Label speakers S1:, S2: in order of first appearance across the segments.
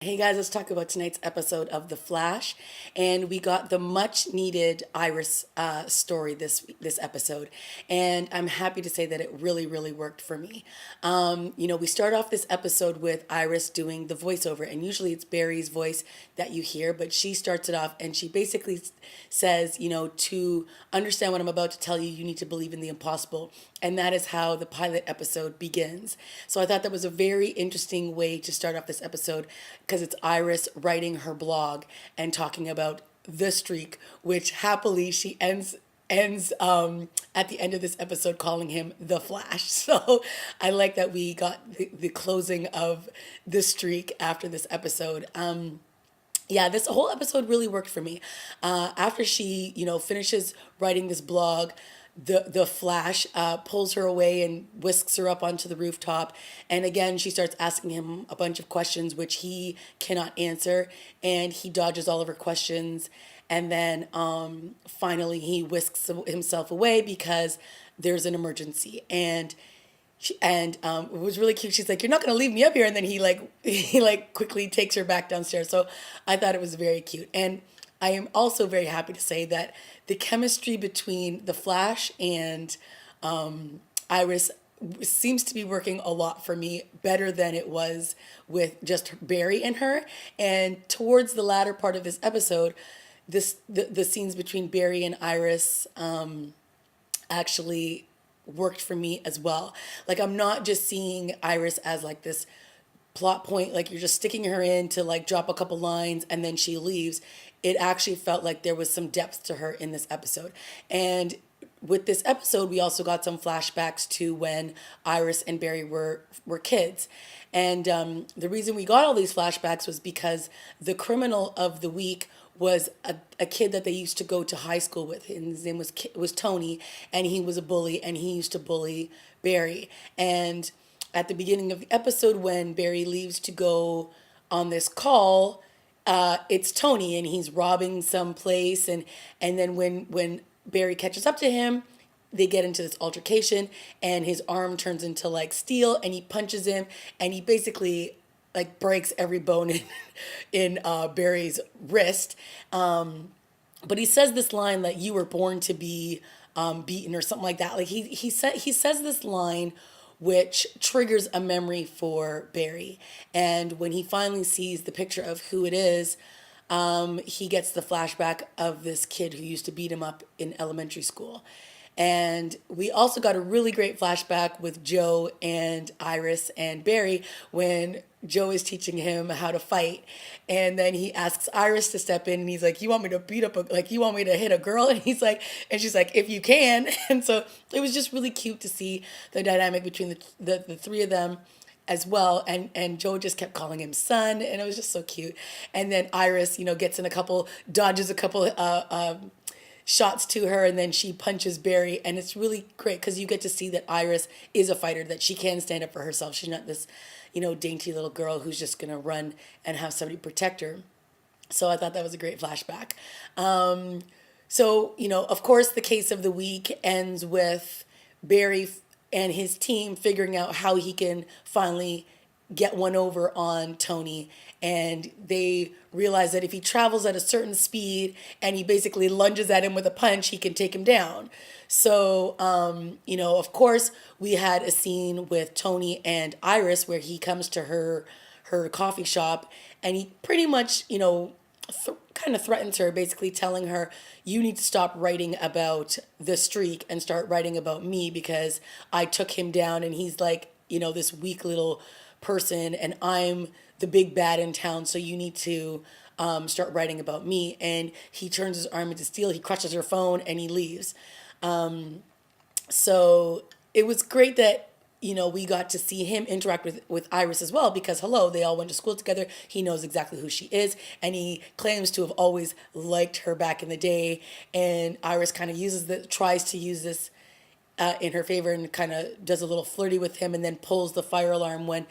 S1: Hey guys, let's talk about tonight's episode of The Flash, and we got the much needed Iris story this episode, and I'm happy to say that it really worked for me. We start off this episode with Iris doing the voiceover, and usually it's Barry's voice that you hear, but she starts it off, and she basically says, to understand what I'm about to tell you, you need to believe in the impossible, and that is how the pilot episode begins. So I thought that was a very interesting way to start off this episode because it's Iris writing her blog and talking about the streak, which happily she ends at the end of this episode calling him the Flash. So I like that we got the closing of the streak after this episode. Yeah, this whole episode really worked for me. After she, finishes writing this blog, the Flash pulls her away and whisks her up onto the rooftop, and again she starts asking him a bunch of questions which he cannot answer, and he dodges all of her questions, and then finally he whisks himself away because there's an emergency, and it was really cute. She's like, "You're not gonna leave me up here," and then he quickly takes her back downstairs. So I thought it was very cute, and I am also very happy to say that the chemistry between the Flash and Iris seems to be working a lot for me, better than it was with just Barry and her. And towards the latter part of this episode, the scenes between Barry and Iris actually worked for me as well. Like, I'm not just seeing Iris as like this plot point, like you're just sticking her in to like drop a couple lines and then she leaves. It actually felt like there was some depth to her in this episode. And with this episode, we also got some flashbacks to when Iris and Barry were kids. And the reason we got all these flashbacks was because the criminal of the week was a kid that they used to go to high school with. And his name was Tony, and he was a bully, and he used to bully Barry. And at the beginning of the episode, when Barry leaves to go on this call, it's Tony, and he's robbing some place, and then when Barry catches up to him, they get into this altercation, and his arm turns into like steel, and he punches him, and he basically like breaks every bone in Barry's wrist. But he says this line that you were born to be beaten or something like that. Like he says this line which triggers a memory for Barry. And when he finally sees the picture of who it is, he gets the flashback of this kid who used to beat him up in elementary school. And we also got a really great flashback with Joe and Iris and Barry when Joe is teaching him how to fight. And then he asks Iris to step in, and he's like, "You want me to you want me to hit a girl?" And she's like, "If you can." And so it was just really cute to see the dynamic between the three of them as well, and Joe just kept calling him son, and it was just so cute. And then Iris, gets in dodges a couple shots to her, and then she punches Barry, and it's really great because you get to see that Iris is a fighter, that she can stand up for herself. She's not this dainty little girl who's just gonna run and have somebody protect her. So I thought that was a great flashback. So of course the case of the week ends with Barry and his team figuring out how he can finally get one over on Tony, and they realize that if he travels at a certain speed and he basically lunges at him with a punch, he can take him down. So, of course, we had a scene with Tony and Iris where he comes to her coffee shop, and he pretty much, kind of threatens her, basically telling her, "You need to stop writing about the streak and start writing about me because I took him down, and he's like, this weak little person, and I'm the big bad in town, so you need to start writing about me." And he turns his arm into steel, he crushes her phone, and he leaves. So it was great that we got to see him interact with Iris as well, because hello, they all went to school together. He knows exactly who she is, and he claims to have always liked her back in the day. And Iris kind of tries to use this in her favor, and kind of does a little flirty with him, and then pulls the fire alarm when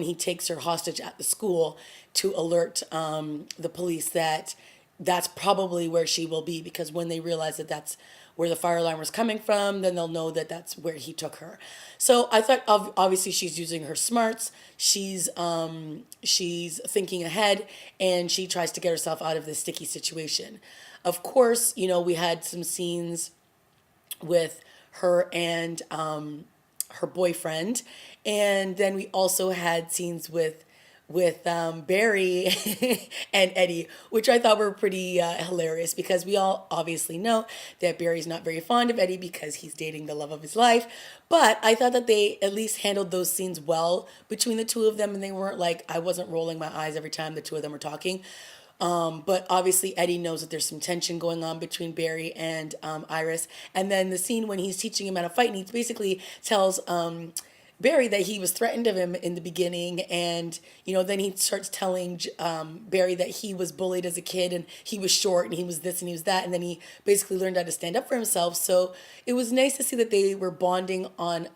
S1: he takes her hostage at the school to alert the police that that's probably where she will be, because when they realize that that's where the fire alarm was coming from, then they'll know that that's where he took her. So I thought, obviously she's using her smarts. She's thinking ahead, and she tries to get herself out of this sticky situation. Of course, we had some scenes with her and her boyfriend, and then we also had scenes with Barry and Eddie, which I thought were pretty hilarious, because we all obviously know that Barry's not very fond of Eddie because he's dating the love of his life. But I thought that they at least handled those scenes well between the two of them, and they weren't like, I wasn't rolling my eyes every time the two of them were talking. But obviously Eddie knows that there's some tension going on between Barry and Iris. And then the scene when he's teaching him how to fight, and he basically tells Barry that he was threatened of him in the beginning, and then he starts telling Barry that he was bullied as a kid, and he was short, and he was this, and he was that, and then he basically learned how to stand up for himself. So it was nice to see that they were bonding on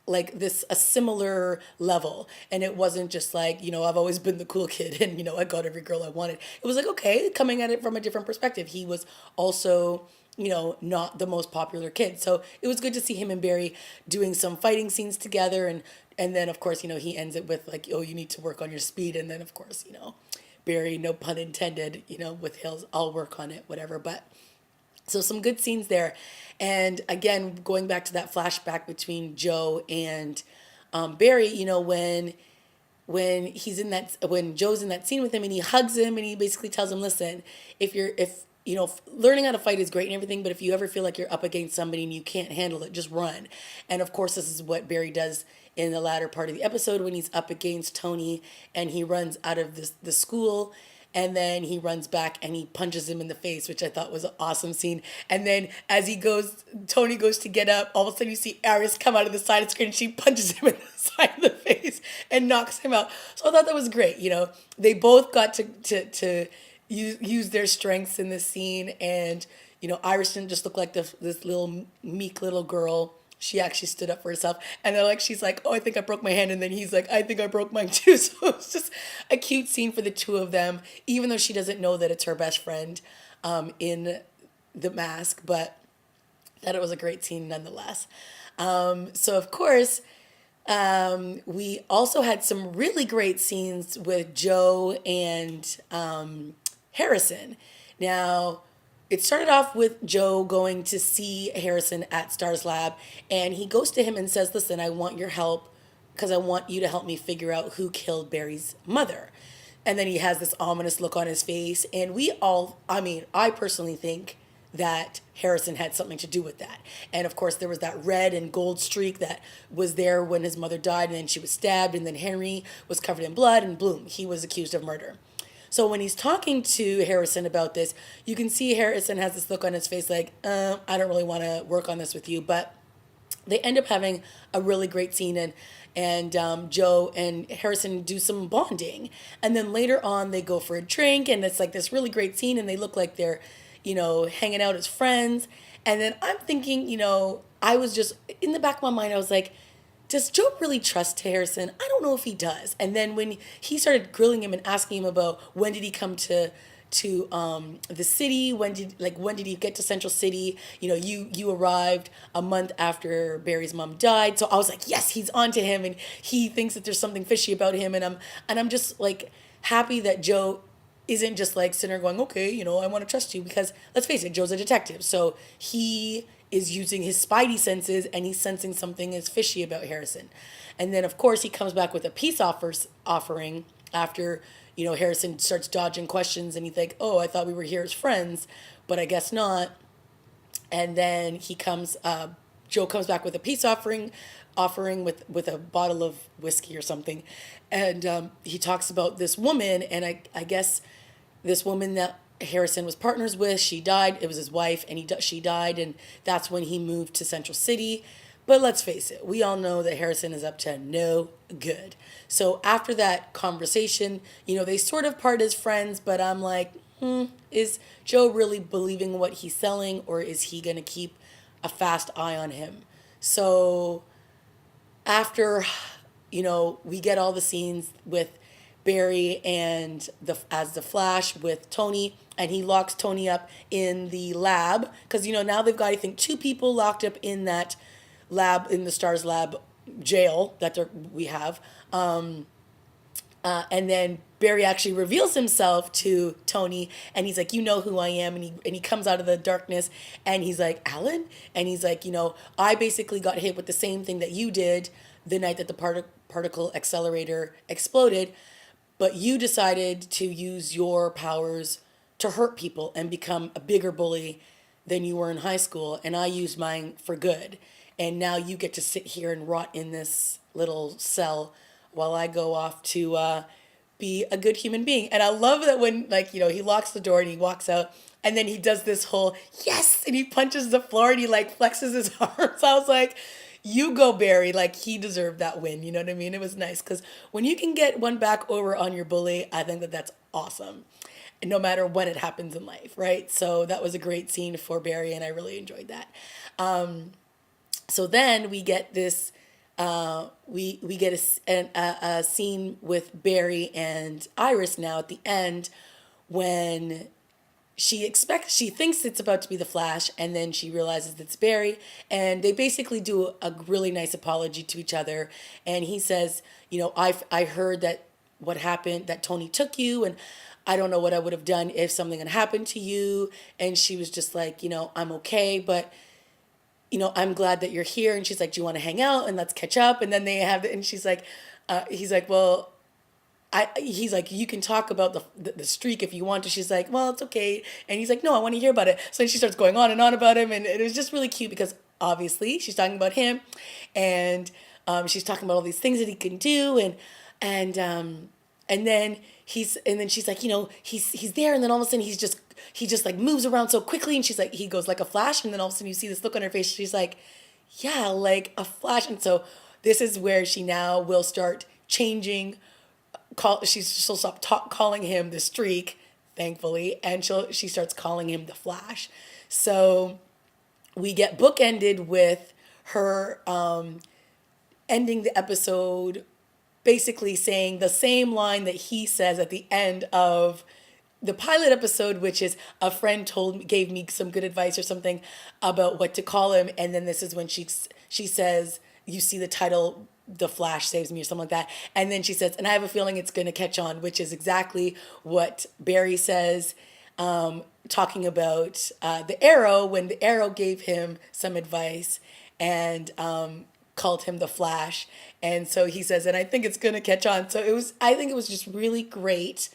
S1: like this a similar level, and it wasn't just like, I've always been the cool kid, and I got every girl I wanted. It was like, okay, coming at it from a different perspective. He was also not the most popular kid, so it was good to see him and Barry doing some fighting scenes together. And then of course he ends it with like, oh, you need to work on your speed. And then of course Barry, no pun intended, with Hills, I'll work on it, whatever. But so some good scenes there. And again, going back to that flashback between Joe and Barry, when Joe's in that scene with him, and he hugs him, and he basically tells him, listen, if learning how to fight is great and everything, but if you ever feel like you're up against somebody and you can't handle it, just run. And of course, this is what Barry does in the latter part of the episode when he's up against Tony, and he runs out of the school. And then he runs back and he punches him in the face, which I thought was an awesome scene. And then as Tony goes to get up, all of a sudden you see Iris come out of the side of the screen, and she punches him in the side of the face and knocks him out. So I thought that was great. They both got to use their strengths in this scene. And, Iris didn't just look like this little meek little girl. She actually stood up for herself. And she's like, oh, I think I broke my hand. And then he's like, I think I broke mine too. So it's just a cute scene for the two of them, even though she doesn't know that it's her best friend in The Mask. But that it was a great scene nonetheless. So of course, we also had some really great scenes with Joe and Harrison. Now, it started off with Joe going to see Harrison at Star's lab, and he goes to him and says, listen, I want your help because I want you to help me figure out who killed Barry's mother. And then he has this ominous look on his face, and I personally think that Harrison had something to do with that. And of course, there was that red and gold streak that was there when his mother died, and then she was stabbed, and then Henry was covered in blood, and boom, he was accused of murder. So when he's talking to Harrison about this, you can see Harrison has this look on his face like, I don't really want to work on this with you. But they end up having a really great scene, and Joe and Harrison do some bonding. And then later on, they go for a drink, and it's like this really great scene, and they look like they're, hanging out as friends. And then I'm thinking, I was just, in the back of my mind, I was like, does Joe really trust Harrison? I don't know if he does. And then when he started grilling him and asking him about when did he come to the city, when did he get to Central City? You arrived a month after Barry's mom died. So I was like, yes, he's on to him, and he thinks that there's something fishy about him, and I'm just like happy that Joe isn't just like sitting there going, okay, I want to trust you, because let's face it, Joe's a detective, so he is using his spidey senses, and he's sensing something is fishy about Harrison. And then of course he comes back with a peace offering after Harrison starts dodging questions, and he's like, oh, I thought we were here as friends, but I guess not. And then Joe comes back with a peace offering with a bottle of whiskey or something, and he talks about this woman, and I guess this woman that Harrison was partners with, she died. It was his wife, and she died, and that's when he moved to Central City. But let's face it, we all know that Harrison is up to no good. So after that conversation, they sort of part as friends, but I'm like, is Joe really believing what he's selling, or is he going to keep a fast eye on him? So after, we get all the scenes with Barry and the Flash with Tony, and he locks Tony up in the lab because now they've got, I think, two people locked up in that lab, in the Stars lab jail that we have. And then Barry actually reveals himself to Tony, and he's like, "You know who I am," and he comes out of the darkness, and he's like, "Alan," and he's like, "I basically got hit with the same thing that you did the night that the particle accelerator exploded, but you decided to use your powers to hurt people and become a bigger bully than you were in high school, and I used mine for good, and now you get to sit here and rot in this little cell." While I go off to be a good human being. And I love that when, he locks the door and he walks out and then he does this whole, yes, and he punches the floor and he flexes his arms. I was like, you go, Barry. He deserved that win. You know what I mean? It was nice because when you can get one back over on your bully, I think that that's awesome. And no matter when it happens in life, right? So that was a great scene for Barry and I really enjoyed that. So then we get this we get a scene with Barry and Iris now at the end when she thinks it's about to be the Flash, and then she realizes it's Barry, and they basically do a really nice apology to each other, and he says, I heard that what happened, that Tony took you, and I don't know what I would have done if something had happened to you, and she was just like, I'm okay, but I'm glad that you're here. And she's like, do you want to hang out and let's catch up? And then they have, and she's like, he's like, well, he's like, you can talk about the streak if you want to. She's like, well, it's okay. And he's like, no, I want to hear about it. So then she starts going on and on about him. And it was just really cute because obviously she's talking about him and she's talking about all these things that he can do. And then she's like, he's there. And then all of a sudden he just moves around so quickly, and she's like, he goes like a flash, and then all of a sudden you see this look on her face. She's like, yeah, like a flash. And so this is where she now will start changing. She'll stop calling him the Streak, thankfully, and she starts calling him the Flash. So we get bookended with her ending the episode basically saying the same line that he says at the end of the pilot episode, which is a friend gave me some good advice or something about what to call him. And then this is when she says, you see the title, The Flash Saves Me, or something like that. And then she says, and I have a feeling it's going to catch on, which is exactly what Barry says, talking about the Arrow, when the Arrow gave him some advice and called him the Flash. And so he says, and I think it's going to catch on. So I think it was just really great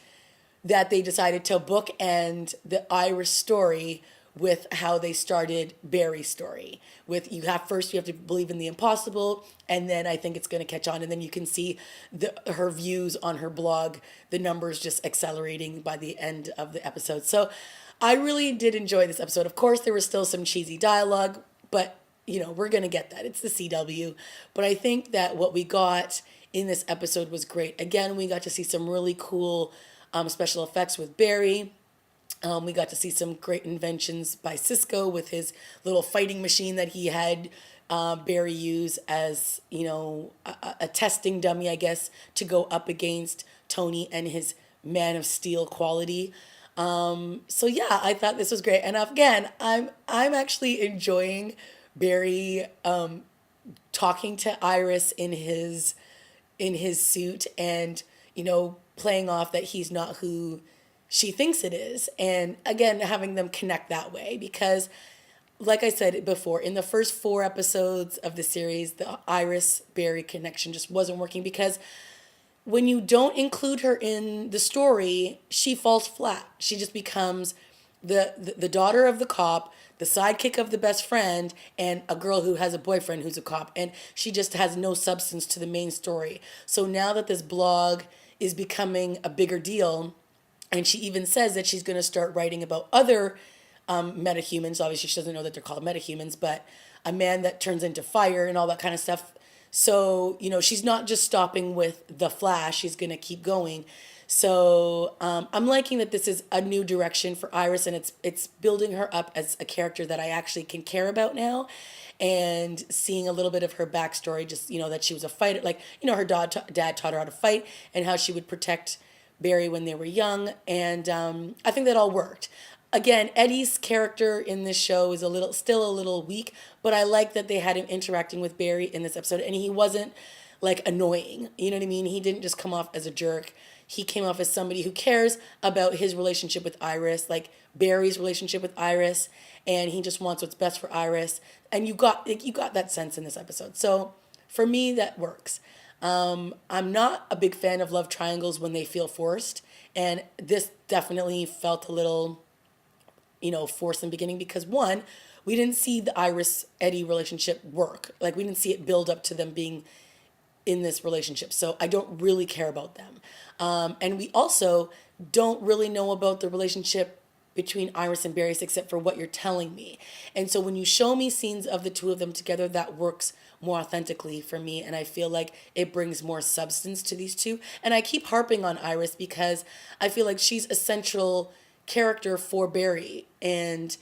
S1: that they decided to bookend the Iris story with how they started Barry's story. You have to believe in the impossible, and then I think it's going to catch on, and then you can see her views on her blog, the numbers just accelerating by the end of the episode. So I really did enjoy this episode. Of course, there was still some cheesy dialogue, but we're going to get that. It's the CW. But I think that what we got in this episode was great. Again, we got to see some really cool special effects with Barry. We got to see some great inventions by Cisco with his little fighting machine that he had Barry use as, a testing dummy, I guess, to go up against Tony and his Man of Steel quality. So yeah, I thought this was great. And again, I'm actually enjoying Barry talking to Iris in his suit and, playing off that he's not who she thinks it is. And again, having them connect that way, because like I said before, in the first 4 episodes of the series, the Iris-Barry connection just wasn't working, because when you don't include her in the story, she falls flat. She just becomes the daughter of the cop, the sidekick of the best friend, and a girl who has a boyfriend who's a cop. And she just has no substance to the main story. So now that this blog is becoming a bigger deal, and she even says that she's going to start writing about other metahumans. Obviously, she doesn't know that they're called metahumans, but a man that turns into fire and all that kind of stuff. So, she's not just stopping with the Flash. She's going to keep going. So I'm liking that this is a new direction for Iris, and it's building her up as a character that I actually can care about now, and seeing a little bit of her backstory. Just that she was a fighter, like her dad taught her how to fight, and how she would protect Barry when they were young, and I think that all worked. Again, Eddie's character in this show is still a little weak, but I like that they had him interacting with Barry in this episode, and he wasn't like annoying. You know what I mean? He didn't just come off as a jerk. He came off as somebody who cares about his relationship with Iris, like Barry's relationship with Iris, and he just wants what's best for Iris. And you got that sense in this episode. So for me, that works. I'm not a big fan of love triangles when they feel forced, and this definitely felt a little forced in the beginning because one, we didn't see the Iris Eddie relationship work. Like we didn't see it build up to them being in this relationship. So I don't really care about them. And we also don't really know about the relationship between Iris and Barry except for what you're telling me. And so when you show me scenes of the two of them together, that works more authentically for me. And I feel like it brings more substance to these two. And I keep harping on Iris because I feel like she's a central character for Barry. And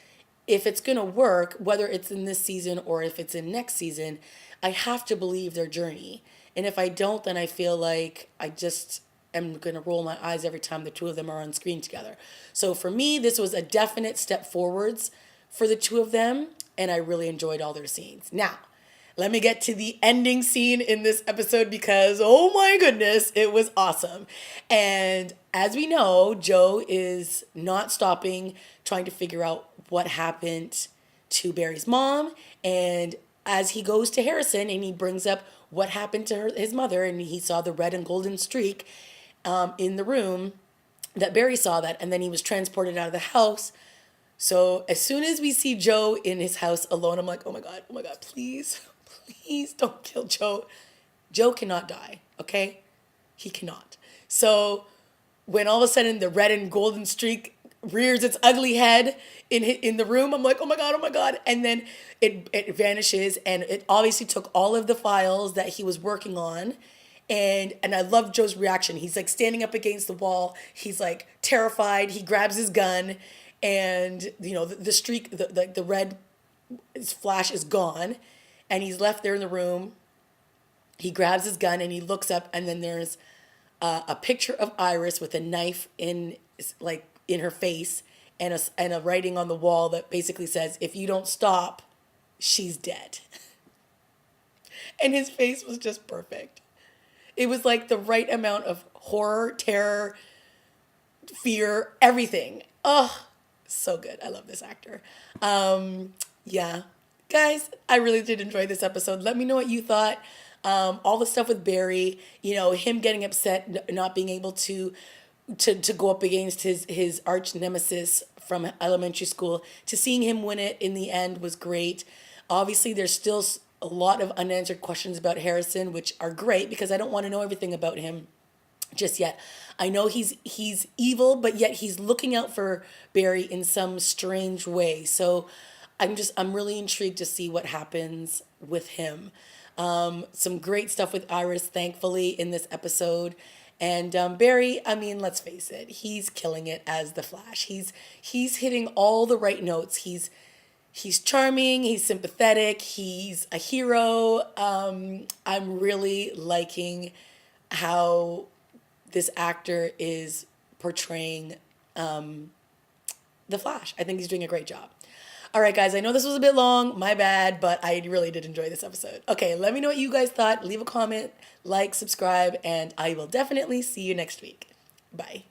S1: if it's going to work, whether it's in this season or if it's in next season, I have to believe their journey. And if I don't, then I feel like I just am going to roll my eyes every time the two of them are on screen together. So for me, this was a definite step forwards for the two of them, and I really enjoyed all their scenes. Now, let me get to the ending scene in this episode because, oh my goodness, it was awesome. And as we know, Joe is not stopping trying to figure out what happened to Barry's mom. And as he goes to Harrison and he brings up what happened to his mother, and he saw the red and golden streak in the room, that Barry saw that, and then he was transported out of the house. So as soon as we see Joe in his house alone, I'm like, oh my God, please, please don't kill Joe. Joe cannot die, okay? He cannot. So when all of a sudden the red and golden streak rears its ugly head in the room, I'm like, oh my God. And then it vanishes, and it obviously took all of the files that he was working on. And I love Joe's reaction. He's like standing up against the wall. He's like terrified. He grabs his gun, and the streak, the red flash is gone, and he's left there in the room. He grabs his gun and he looks up, and then there's a picture of Iris with a knife in her face, and a writing on the wall that basically says, "If you don't stop, she's dead." And his face was just perfect. It was like the right amount of horror, terror, fear, everything. Oh, so good. I love this actor. Yeah. Guys, I really did enjoy this episode. Let me know what you thought. All the stuff with Barry, him getting upset, not being able to go up against his arch nemesis from elementary school, to seeing him win it in the end was great. Obviously, there's still a lot of unanswered questions about Harrison, which are great because I don't want to know everything about him just yet. I know he's evil, but yet he's looking out for Barry in some strange way. So I'm really intrigued to see what happens with him. Some great stuff with Iris, thankfully, in this episode. And Barry, I mean, let's face it, he's killing it as the Flash. He's hitting all the right notes. He's charming, he's sympathetic, he's a hero. I'm really liking how this actor is portraying the Flash. I think he's doing a great job. All right, guys, I know this was a bit long, my bad, but I really did enjoy this episode. Okay, let me know what you guys thought. Leave a comment, like, subscribe, and I will definitely see you next week. Bye.